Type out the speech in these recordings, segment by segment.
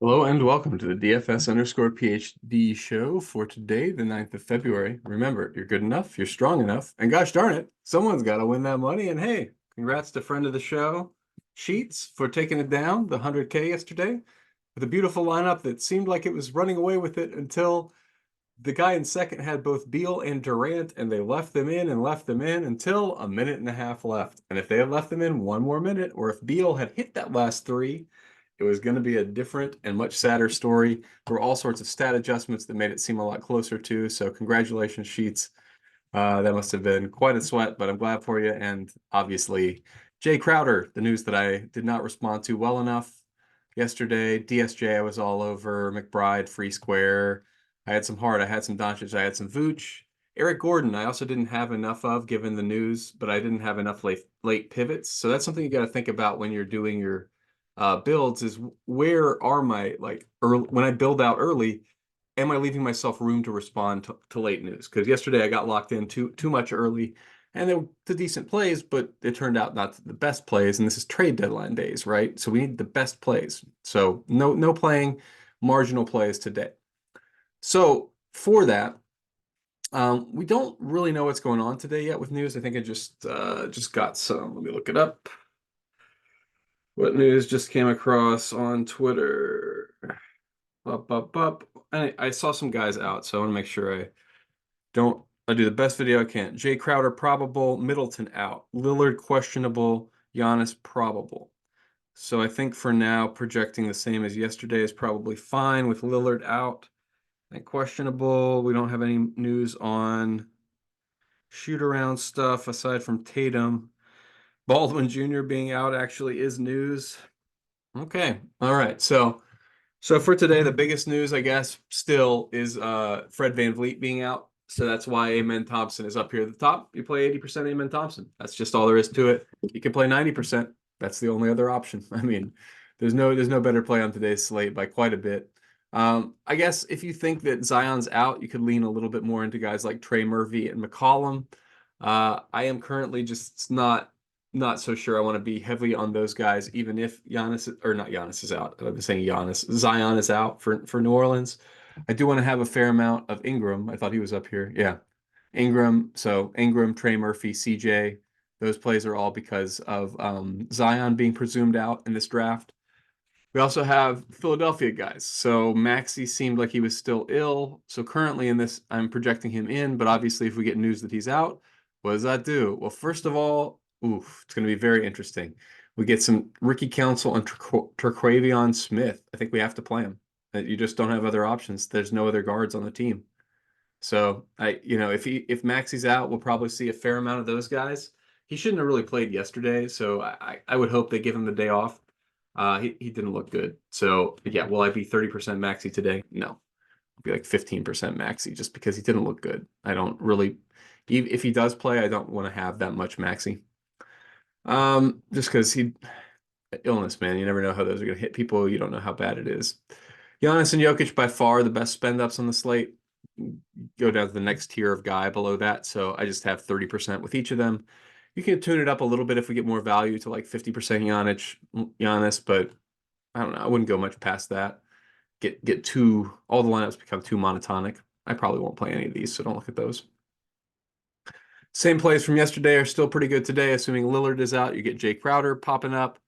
Hello and welcome to the DFS underscore PhD show for today, the 9th of February. Remember, you're good enough, you're strong enough, and gosh darn it, someone's got to win that money. And hey, congrats to friend of the show, Sheets, for taking it down, the 100K yesterday, with a beautiful lineup that seemed like it was running away with it until the guy in second had both Beal and Durant, and they left them in and left them in until a minute and a half left. And if they had left them in one more minute, or if Beal had hit that last three, it was going to be a different and much sadder story. There were all sorts of stat adjustments that made it seem a lot closer to. So congratulations, Sheets. That must have been quite a sweat, but I'm glad for you. And obviously, Jay Crowder, the news that I did not respond to well enough yesterday. DSJ, I was all over. McBride, free square. I had some Hart. I had some Doncic. I had some Vooch. Eric Gordon, I also didn't have enough of given the news, but I didn't have enough late pivots. So that's something you got to think about when you're doing your builds is where are my early when I build out early, am I leaving myself room to respond to late news? Because yesterday I got locked in too much early, and they were the decent plays, but it turned out not the best plays. And this is trade deadline days, right? So we need the best plays. So no playing marginal plays today. So for that, we don't really know what's going on today yet with news. I think I just got some. Let me look it up. What news just came across on Twitter? Up. I saw some guys out, so I want to make sure I do the best video I can. Jay Crowder probable, Middleton out, Lillard questionable, Giannis probable. So I think for now, projecting the same as yesterday is probably fine with Lillard out and questionable. We don't have any news on shoot around stuff aside from Tatum. Baldwin Jr. being out actually is news. Okay. All right. So for today, the biggest news, I guess, still is Fred VanVleet being out. So that's why Amen Thompson is up here at the top. You play 80% Amen Thompson. That's just all there is to it. You can play 90%. That's the only other option. I mean, there's no better play on today's slate by quite a bit. I guess if you think that Zion's out, you could lean a little bit more into guys like Trey Murphy and McCollum. I am currently just not so sure I want to be heavily on those guys, even if Giannis or not Giannis is out. I've been saying Giannis. Zion is out for New Orleans. I do want to have a fair amount of Ingram. I thought he was up here. Yeah. Ingram. So Ingram, Trey Murphy, CJ. Those plays are all because of Zion being presumed out in this draft. We also have Philadelphia guys. So Maxey seemed like he was still ill. So currently in this, I'm projecting him in. But obviously, if we get news that he's out, what does that do? Well, first of all, it's going to be very interesting. We get some Ricky Council and Terquavion Smith. I think we have to play him. You just don't have other options. There's no other guards on the team. So if Maxey's out, we'll probably see a fair amount of those guys. He shouldn't have really played yesterday, so I would hope they give him the day off. He didn't look good. So yeah, will I be 30% Maxey today? No. I'll be like 15% Maxey just because he didn't look good. I don't really, if he does play, I don't want to have that much Maxey. Just because illness, man, you never know how those are going to hit people. You don't know how bad it is. Giannis and Jokic by far the best spend ups on the slate. Go down to the next tier of guy below that. So I just have 30% with each of them. You can tune it up a little bit if we get more value to like 50% Giannis, but I don't know. I wouldn't go much past that. Get too all the lineups become too monotonic. I probably won't play any of these, so don't look at those. Same plays from yesterday are still pretty good today, assuming Lillard is out. You get Jay Crowder popping up.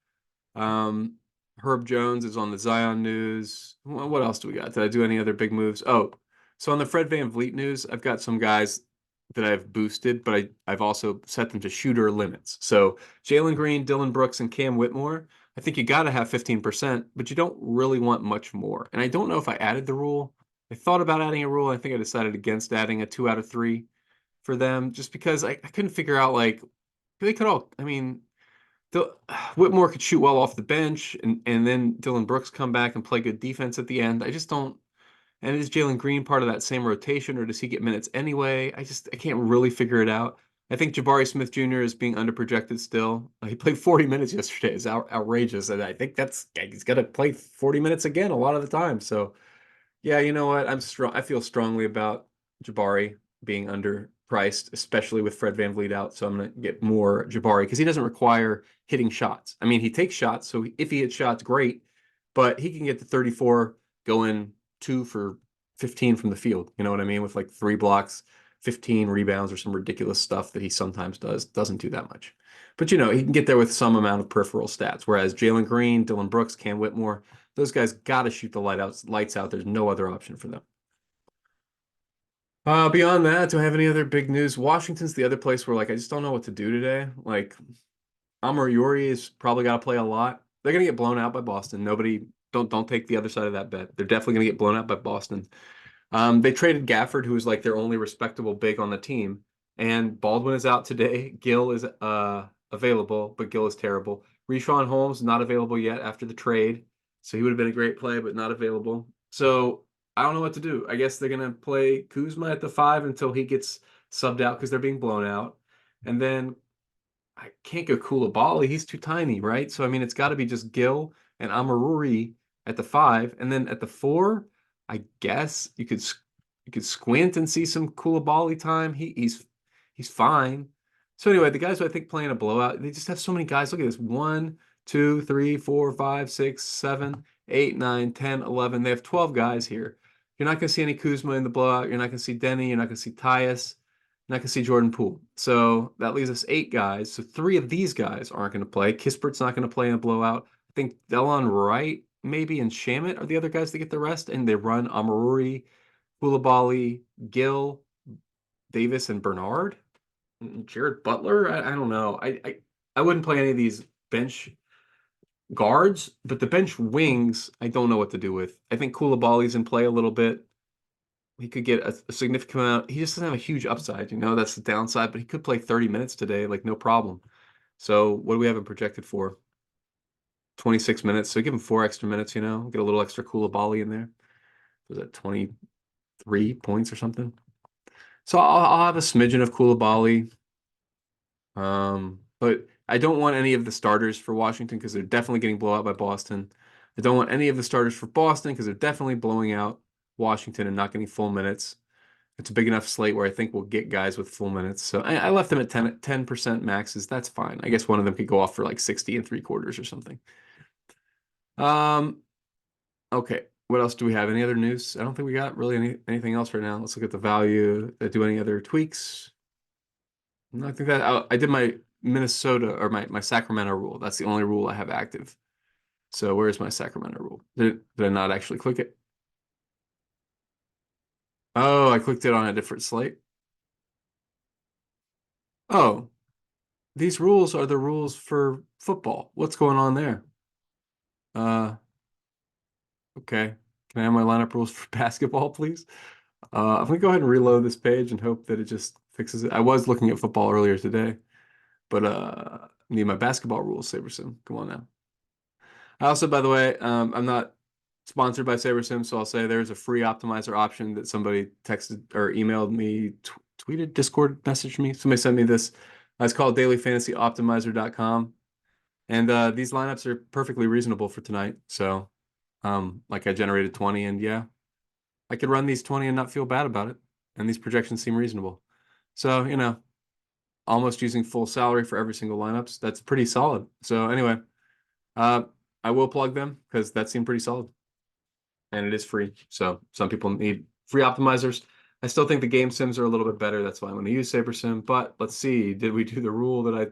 Herb Jones is on the Zion news. What else do we got? Did I do any other big moves? Oh, so on the Fred VanVleet news, I've got some guys that I've boosted, but I've also set them to shooter limits. So Jalen Green, Dylan Brooks, and Cam Whitmore, I think you got to have 15%, but you don't really want much more. And I don't know if I added the rule. I thought about adding a rule. I think I decided against adding a 2 out of 3 for them just because I couldn't figure out they could all, I mean, Whitmore could shoot well off the bench, and then Dylan Brooks come back and play good defense at the end. I just don't. And is Jalen Green part of that same rotation, or does he get minutes anyway? I can't really figure it out. I think Jabari Smith Jr. is being underprojected still. He played 40 minutes yesterday. It's outrageous, and I think he's got to play 40 minutes again a lot of the time. So, yeah, you know what? I'm strong. I feel strongly about Jabari being underpriced, especially with Fred VanVleet out. So I'm going to get more Jabari because he doesn't require hitting shots. I mean, he takes shots, so if he hits shots, great. but he can get to 34 going 2 for 15 from the field. You know what I mean? With like 3 blocks, 15 rebounds, or some ridiculous stuff that he sometimes does. Doesn't do that much. But he can get there with some amount of peripheral stats. Whereas Jalen Green, Dylan Brooks, Cam Whitmore, those guys got to shoot the lights out. There's no other option for them. Beyond that, do I have any other big news? Washington's the other place where like I just don't know what to do today. Like Amar Yuri is probably got to play a lot. They're gonna get blown out by Boston. Nobody don't take the other side of that bet. They're definitely gonna get blown out by Boston. They traded Gafford, who was like their only respectable big on the team, and Baldwin is out today. Gill is available, but Gill is terrible. Richaun Holmes not available yet after the trade, so he would have been a great play, but not available. So I don't know what to do. I guess they're gonna play Kuzma at the 5 until he gets subbed out because they're being blown out, and then I can't go Koulibaly. He's too tiny, right? So I mean, it's got to be just Gill and Amaruri at the 5, and then at the 4, I guess you could squint and see some Koulibaly time. He's fine. So anyway, the guys who I think playing a blowout, they just have so many guys. Look at this: 1, 2, 3, 4, 5, 6, 7, 8, 9, 10, 11. They have 12 guys here. You're not going to see any Kuzma in the blowout. You're not going to see Denny. You're not going to see Tyus. And I can see Jordan Poole. So that leaves us 8 guys. So 3 of these guys aren't going to play. Kispert's not going to play in a blowout. I think Delon Wright, maybe, and Shamit are the other guys that get the rest. And they run Amaruri, Koulibaly, Gill, Davis, and Bernard. And Jared Butler. I don't know. I wouldn't play any of these bench guards, but the bench wings, I don't know what to do with. I think Koulibaly's in play a little bit. He could get a significant amount. He just doesn't have a huge upside, that's the downside, but he could play 30 minutes today, like no problem. So what do we have him projected for? 26 minutes. So give him 4 extra minutes, get a little extra Koulibaly in there. Was that 23 points or something? So I'll have a smidgen of Koulibaly. But I don't want any of the starters for Washington because they're definitely getting blown out by Boston. I don't want any of the starters for Boston because they're definitely blowing out Washington and not getting full minutes. It's a big enough slate where I think we'll get guys with full minutes. So I left them at 10% maxes. That's fine. I guess one of them could go off for like 60 and 3/4 or something. Okay. What else do we have? Any other news? I don't think we got really anything else right now. Let's look at the value. Did I do any other tweaks? No, I think that I did my Minnesota or my Sacramento rule. That's the only rule I have active. So where's my Sacramento rule? Did I not actually click it? Oh, I clicked it on a different slate. Oh, these rules are the rules for football. What's going on there? Okay. Can I have my lineup rules for basketball, please? I'm gonna go ahead and reload this page and hope that it just fixes it. I was looking at football earlier today, but need my basketball rules, SaberSim. Come on now. I also, by the way, I'm not sponsored by SaberSim, so I'll say there's a free optimizer option that somebody texted or emailed me, tweeted, Discord messaged me. Somebody sent me this. It's called dailyfantasyoptimizer.com. And these lineups are perfectly reasonable for tonight. So, like I generated 20, and yeah, I could run these 20 and not feel bad about it. And these projections seem reasonable. So, almost using full salary for every single lineups. That's pretty solid. So anyway, I will plug them because that seemed pretty solid. And it is free. So some people need free optimizers. I still think the game sims are a little bit better. That's why I'm going to use SaberSim. But let's see. Did we do the rule that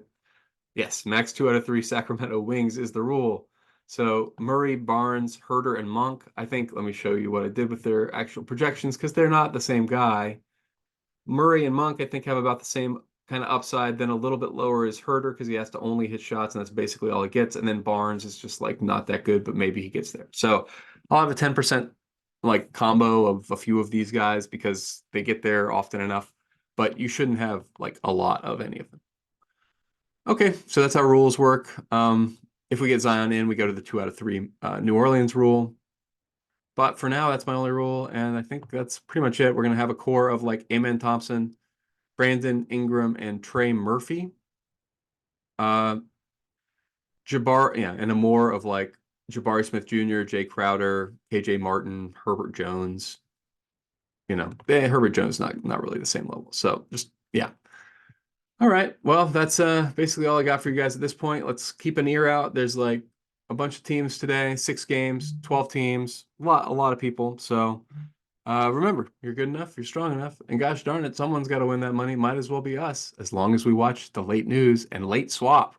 Yes, max 2 out of 3 Sacramento wings is the rule. So Murray, Barnes, Herter, and Monk. I think, let me show you what I did with their actual projections because they're not the same guy. Murray and Monk, I think, have about the same kind of upside. Then a little bit lower is Herter because he has to only hit shots, and that's basically all he gets. And then Barnes is just like not that good, but maybe he gets there. So I'll have a 10% like combo of a few of these guys because they get there often enough. But you shouldn't have like a lot of any of them. Okay, so that's how rules work. If we get Zion in, we go to the 2 out of 3 New Orleans rule. But for now, that's my only rule, and I think that's pretty much it. We're going to have a core of like Amen Thompson, Brandon Ingram, and Trey Murphy. Jabari, yeah, and a more of like Jabari Smith Jr., Jay Crowder, KJ Martin, Herbert Jones. Herbert Jones not really the same level. So just yeah. All right. Well, that's basically all I got for you guys at this point. Let's keep an ear out. There's like a bunch of teams today, 6 games, 12 teams, a lot of people. So remember, you're good enough, you're strong enough, and gosh darn it, someone's got to win that money. Might as well be us, as long as we watch the late news and late swap.